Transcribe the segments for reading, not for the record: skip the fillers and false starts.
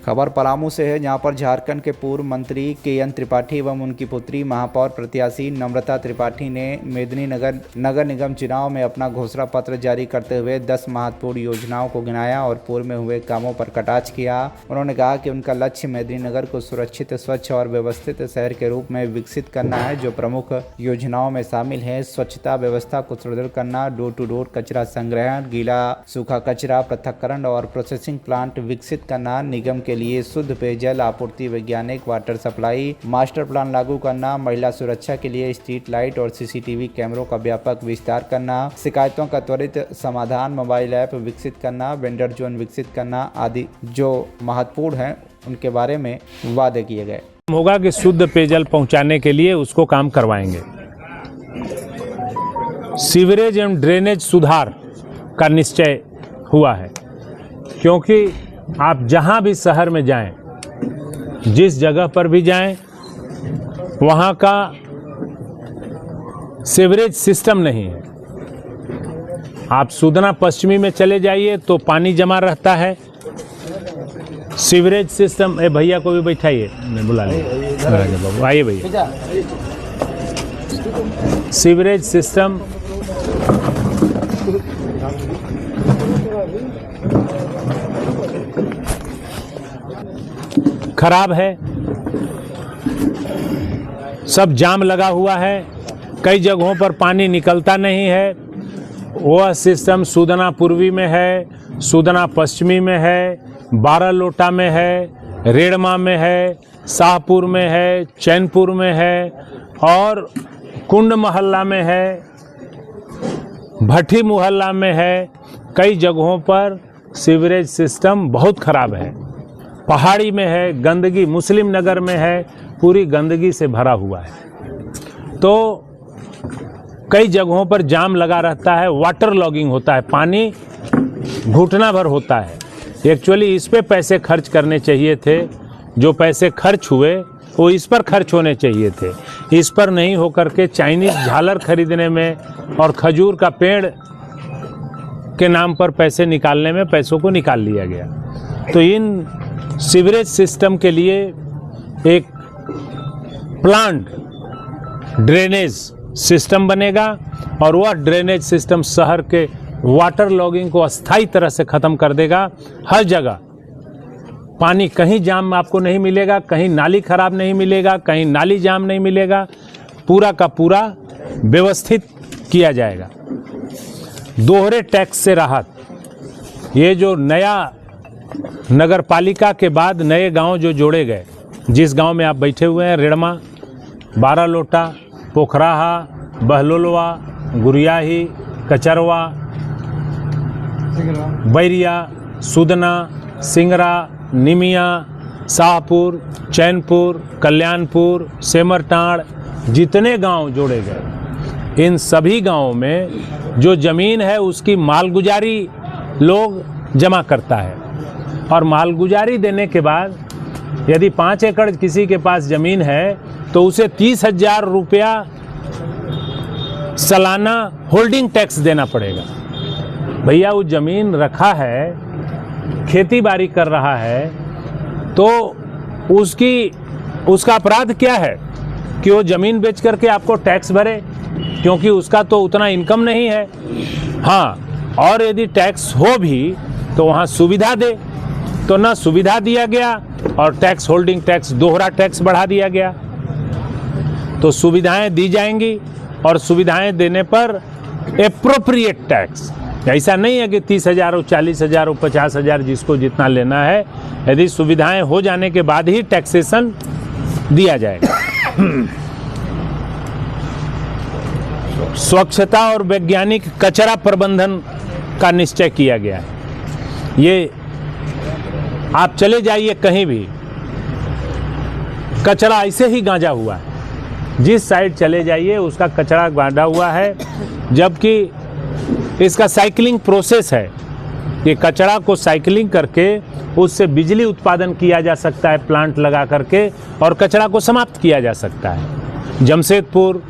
खबर पलामू से है, जहां पर झारखंड के पूर्व मंत्री के.एन. त्रिपाठी एवं उनकी पुत्री महापौर प्रत्याशी नम्रता त्रिपाठी ने मेदिनीनगर नगर निगम चुनाव में अपना घोषणा पत्र जारी करते हुए 10 महत्वपूर्ण योजनाओं को गिनाया और पूर्व में हुए कामों पर कटाक्ष किया। उन्होंने कहा कि उनका लक्ष्य मेदिनीनगर को सुरक्षित, स्वच्छ और व्यवस्थित शहर के रूप में विकसित करना है। जो प्रमुख योजनाओं में शामिल है: स्वच्छता व्यवस्था को सुदृढ़ करना, डोर टू डोर कचरा संग्रहण, गीला सूखा कचरा पृथक्करण और प्रोसेसिंग प्लांट विकसित करना, निगम के लिए शुद्ध पेयजल आपूर्ति, वैज्ञानिक वाटर सप्लाई, मास्टर प्लान लागू करना, महिला सुरक्षा के लिए स्ट्रीट लाइट और सीसीटीवी कैमरों का व्यापक विस्तार करना, शिकायतों का त्वरित समाधान, मोबाइल ऐप विकसित करना, वेंडर जोन विकसित करना आदि जो महत्वपूर्ण हैं उनके बारे में वादे किए गए। होगा कि शुद्ध पेयजल पहुंचाने के लिए उसको काम करवाएंगे। सीवरेज एवं ड्रेनेज सुधार का निश्चय हुआ है, क्योंकि आप जहां भी शहर में जाएं, जिस जगह पर भी जाएं, वहां का सीवरेज सिस्टम नहीं है। आप सुदना पश्चिमी में चले जाइए तो पानी जमा रहता है। सीवरेज सिस्टम, भैया को भी बैठाइए, मैं बुला लिया, आइए भैया। सीवरेज सिस्टम खराब है, सब जाम लगा हुआ है, कई जगहों पर पानी निकलता नहीं है। वह सिस्टम सुदना पूर्वी में है, सुदना पश्चिमी में है, बारालोटा में है, रेड़मा में है, शाहपुर में है, चैनपुर में है और कुंड मोहल्ला में है, भट्टी मोहल्ला में है। कई जगहों पर सीवरेज सिस्टम बहुत खराब है। पहाड़ी में है, गंदगी मुस्लिम नगर में है, पूरी गंदगी से भरा हुआ है। तो कई जगहों पर जाम लगा रहता है, वाटर लॉगिंग होता है, पानी घुटना भर होता है। एक्चुअली इस पे पैसे खर्च करने चाहिए थे। जो पैसे खर्च हुए वो इस पर खर्च होने चाहिए थे, इस पर नहीं होकर के चाइनीज झालर खरीदने में और खजूर का पेड़ के नाम पर पैसे निकालने में पैसों को निकाल लिया गया। तो इन सीवरेज सिस्टम के लिए एक प्लांट ड्रेनेज सिस्टम बनेगा और वह ड्रेनेज सिस्टम शहर के वाटर लॉगिंग को अस्थायी तरह से ख़त्म कर देगा। हर जगह पानी, कहीं जाम आपको नहीं मिलेगा, कहीं नाली खराब नहीं मिलेगा, कहीं नाली जाम नहीं मिलेगा, पूरा का पूरा व्यवस्थित किया जाएगा। दोहरे टैक्स से राहत, ये जो नया नगर पालिका के बाद नए गांव जो जोड़े गए, जिस गांव में आप बैठे हुए हैं, रेड़मा, बारालोटा, पोखराहा, बहलोलवा, गुरियाही, कचरवा, बैरिया, सुदना, सिंगरा, निमिया, शाहपुर, चैनपुर, कल्याणपुर, सेमरटाड़, जितने गांव जोड़े गए, इन सभी गांवों में जो ज़मीन है उसकी मालगुजारी लोग जमा करता है और मालगुजारी देने के बाद यदि 5 एकड़ किसी के पास ज़मीन है तो उसे 30,000 रुपया सालाना होल्डिंग टैक्स देना पड़ेगा। भैया वो ज़मीन रखा है, खेती बाड़ी कर रहा है, तो उसका अपराध क्या है कि वो ज़मीन बेच करके आपको टैक्स भरे, क्योंकि उसका तो उतना इनकम नहीं है। हाँ, और यदि टैक्स हो भी तो वहाँ सुविधा दे, तो ना सुविधा दिया गया और टैक्स, होल्डिंग टैक्स, दोहरा टैक्स बढ़ा दिया गया। तो सुविधाएं दी जाएंगी और सुविधाएं देने पर एप्रोप्रिएट टैक्स, ऐसा नहीं है कि 30,000 और 40,000 और 50,000 जिसको जितना लेना है, यदि सुविधाएं हो जाने के बाद ही टैक्सेशन दिया जाएगा। स्वच्छता और वैज्ञानिक कचरा प्रबंधन का निश्चय किया गया है। ये आप चले जाइए कहीं भी, कचरा ऐसे ही गांजा हुआ है, जिस साइड चले जाइए उसका कचरा गांजा हुआ है, जबकि इसका साइकिलिंग प्रोसेस है। ये कचरा को साइकिलिंग करके उससे बिजली उत्पादन किया जा सकता है, प्लांट लगा करके, और कचरा को समाप्त किया जा सकता है। जमशेदपुर,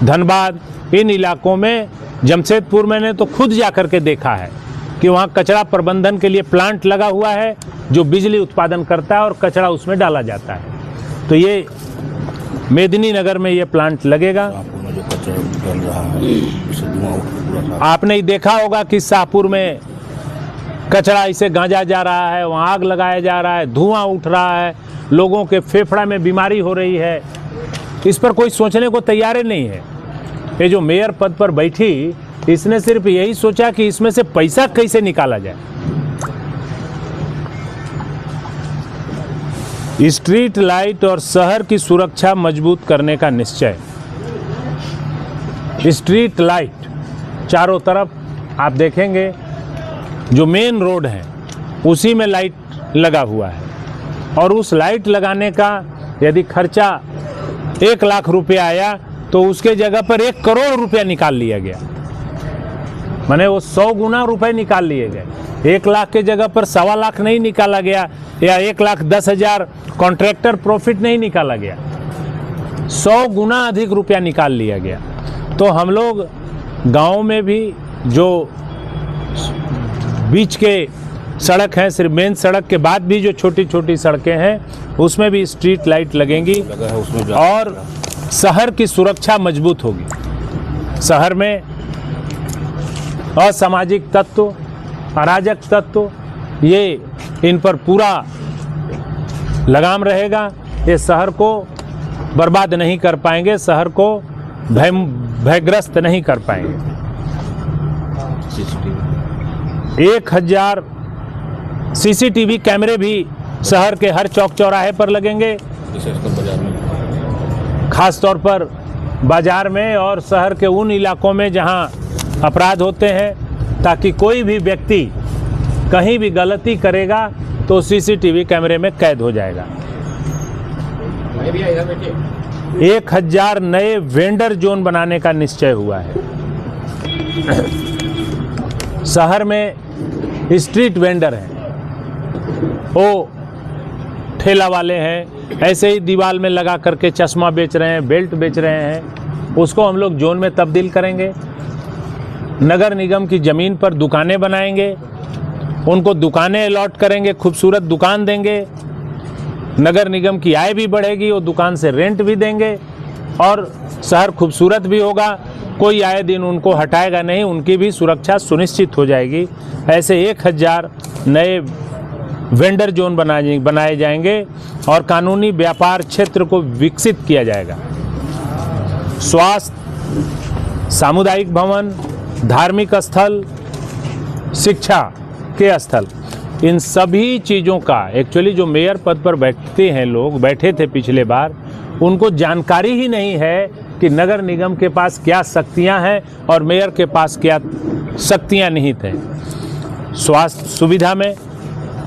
धनबाद, इन इलाकों में, जमशेदपुर मैंने तो खुद जा करके देखा है कि वहाँ कचरा प्रबंधन के लिए प्लांट लगा हुआ है जो बिजली उत्पादन करता है और कचरा उसमें डाला जाता है। तो ये मेदिनीनगर में ये प्लांट लगेगा। जो कचरा डल रहा है उससे धुआं उठ पूरा साफ। आपने देखा होगा कि शाहपुर में कचरा इसे गांजा जा रहा है, वहाँ आग लगाया जा रहा है, धुआं उठ रहा है, लोगों के फेफड़ा में बीमारी हो रही है। इस पर कोई सोचने को तैयार ही नहीं है। ये जो मेयर पद पर बैठी, इसने सिर्फ यही सोचा कि इसमें से पैसा कैसे निकाला जाए। स्ट्रीट लाइट और शहर की सुरक्षा मजबूत करने का निश्चय। स्ट्रीट लाइट चारों तरफ आप देखेंगे, जो मेन रोड है उसी में लाइट लगा हुआ है, और उस लाइट लगाने का यदि खर्चा 1 लाख रुपया आया तो उसके जगह पर 1 करोड़ रुपया निकाल लिया गया। माने वो 100 गुना रुपए निकाल लिए गए। 1 लाख के जगह पर 1.25 लाख नहीं निकाला गया, या 1,10,000 कॉन्ट्रैक्टर प्रॉफिट नहीं निकाला गया, 100 गुना अधिक रुपया निकाल लिया गया। तो हम लोग गाँव में भी जो बीच के सड़क हैं, सिर्फ मेन सड़क के बाद भी जो छोटी छोटी सड़कें हैं उसमें भी स्ट्रीट लाइट लगेंगी और शहर की सुरक्षा मजबूत होगी। शहर में असामाजिक तत्व, अराजक तत्व, ये इन पर पूरा लगाम रहेगा। ये शहर को बर्बाद नहीं कर पाएंगे, शहर को भयग्रस्त नहीं कर पाएंगे। 1000 CCTV कैमरे भी शहर के हर चौक चौराहे पर लगेंगे, खास तौर पर बाजार में और शहर के उन इलाकों में जहां अपराध होते हैं, ताकि कोई भी व्यक्ति कहीं भी गलती करेगा तो CCTV कैमरे में कैद हो जाएगा। 1000 नए वेंडर जोन बनाने का निश्चय हुआ है। शहर में स्ट्रीट वेंडर हैं, वो ठेला वाले हैं, ऐसे ही दीवार में लगा करके चश्मा बेच रहे हैं, बेल्ट बेच रहे हैं, उसको हम लोग जोन में तब्दील करेंगे। नगर निगम की ज़मीन पर दुकानें बनाएंगे, उनको दुकानें अलॉट करेंगे, खूबसूरत दुकान देंगे, नगर निगम की आय भी बढ़ेगी, वो दुकान से रेंट भी देंगे और शहर खूबसूरत भी होगा। कोई आए दिन उनको हटाएगा नहीं, उनकी भी सुरक्षा सुनिश्चित हो जाएगी। ऐसे 1000 नए वेंडर जोन बनाए जाएंगे और कानूनी व्यापार क्षेत्र को विकसित किया जाएगा। स्वास्थ्य, सामुदायिक भवन, धार्मिक स्थल, शिक्षा के स्थल, इन सभी चीज़ों का एक्चुअली जो मेयर पद पर बैठे थे पिछले बार, उनको जानकारी ही नहीं है कि नगर निगम के पास क्या शक्तियां हैं और मेयर के पास क्या शक्तियां निहित हैं। स्वास्थ्य सुविधा में,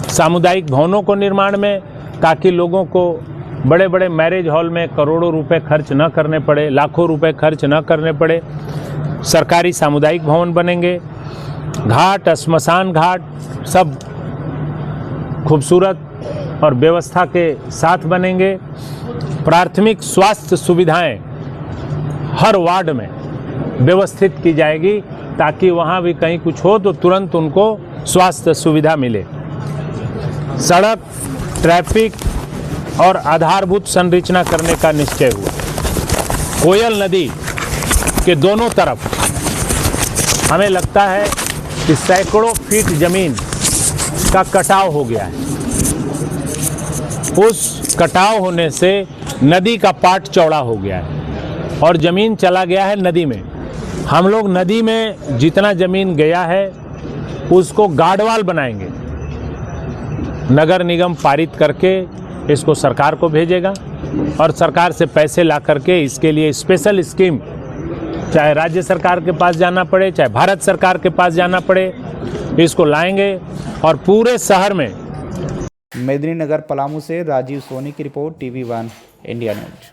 सामुदायिक भवनों को निर्माण में, ताकि लोगों को बड़े बड़े मैरिज हॉल में करोड़ों रुपए खर्च न करने पड़े, लाखों रुपए खर्च न करने पड़े। सरकारी सामुदायिक भवन बनेंगे, घाट, श्मशान घाट सब खूबसूरत और व्यवस्था के साथ बनेंगे। प्राथमिक स्वास्थ्य सुविधाएं हर वार्ड में व्यवस्थित की जाएगी, ताकि वहाँ भी कहीं कुछ हो तो तुरंत उनको स्वास्थ्य सुविधा मिले। सड़क, ट्रैफिक और आधारभूत संरचना करने का निश्चय हुआ। कोयल नदी के दोनों तरफ हमें लगता है कि सैकड़ों फीट जमीन का कटाव हो गया है। उस कटाव होने से नदी का पाट चौड़ा हो गया है और ज़मीन चला गया है नदी में। हम लोग नदी में जितना ज़मीन गया है उसको गार्डवाल बनाएंगे। नगर निगम पारित करके इसको सरकार को भेजेगा और सरकार से पैसे ला करके इसके लिए स्पेशल स्कीम, चाहे राज्य सरकार के पास जाना पड़े, चाहे भारत सरकार के पास जाना पड़े, इसको लाएंगे और पूरे शहर में। मेदिनीनगर पलामू से राजीव सोनी की रिपोर्ट, TV1 इंडिया न्यूज।